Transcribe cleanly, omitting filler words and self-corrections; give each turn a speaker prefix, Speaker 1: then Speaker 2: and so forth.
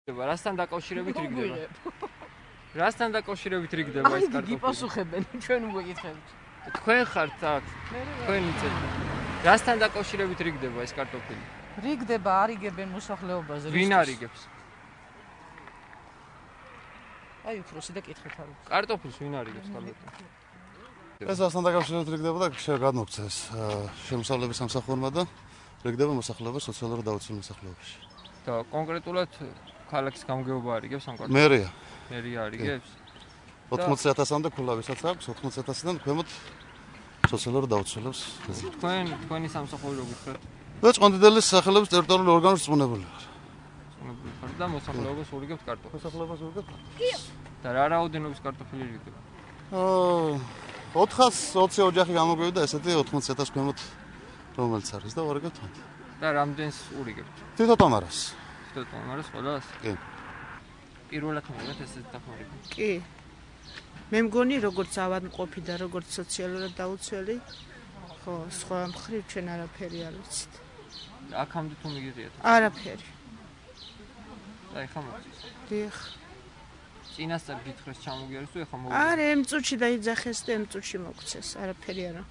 Speaker 1: რასთან დაკავშირებით რიგდება? რასთან დაკავშირებით რიგდება ეს კარტოფილი?
Speaker 2: გიპასუხებენ, ჩვენ მოგეკითხებით.
Speaker 1: თქვენ ხართ აქ. თქვენი წელი. რასთან დაკავშირებით რიგდება ეს კარტოფილი?
Speaker 2: რიგდება, არიგებენ მოსახლეობაზე.
Speaker 1: ვინ არიგებს?
Speaker 2: აი უფროსი და კითხეთ არ აქვს.
Speaker 1: კარტოფილს ვინ არიგებს ხალხო?
Speaker 3: ეს რასთან დაკავშირებით რიგდება და გადმოგცა ეს შემოსავლების სამსახურმა და რიგდება მოსახლეობის სოციალურად დაუცველ მოსახლეობაში.
Speaker 1: და კონკრეტულად ქალაქის გამგეობა არიგებს ამ კარტოფილს?
Speaker 3: მერია.
Speaker 1: მერია არიგებს?
Speaker 3: 80,000-მდე ქულა ვისაც აქვს, 80,000-დან ქვემოთ სოციალურად დაუცველებს.
Speaker 1: თქვენი სამსახური რო გითხრათ?
Speaker 3: და ჭყონდიდელის სახელობის ტერიტორიული ორგანოს წმუნებული ვარ.
Speaker 1: წმუნებული ხარ და მოსახლეობას ურიგებთ კარტოფილს?
Speaker 3: მოსახლეობას ურიგებთ.
Speaker 1: და რა რაოდენობის კარტოფილი რიგდება?
Speaker 3: 420 ოჯახი გამოგვივიდა ესეთი 80,000 ქვემოთ რომელიც არის და ვარგებთ.
Speaker 1: და რამდენს ურიგებთ?
Speaker 3: თითო ტომარას.
Speaker 1: თითო ტომარას ყველას?
Speaker 3: კი.
Speaker 1: პირველად მოგეთ ესეთი დახმარება?
Speaker 4: კი. მე მგონი როგორც ავადმყოფი და როგორც სოციალურად დაუცველი, ხო, სხვა მხრივ ჩვენ არაფერი არ ვიცით.
Speaker 1: აქამდე თუ მიგიღიათ?
Speaker 4: არაფერი.
Speaker 1: და ეხლა მოგწეს?
Speaker 4: დიახ.
Speaker 1: წინასწარ გითხრეს ჩამოგიარეს თუ ეხლა მოგწეს?
Speaker 4: არა, ემ წუთში დაიძახეს და ემ წუთში მოგწეს, არაფერი არა.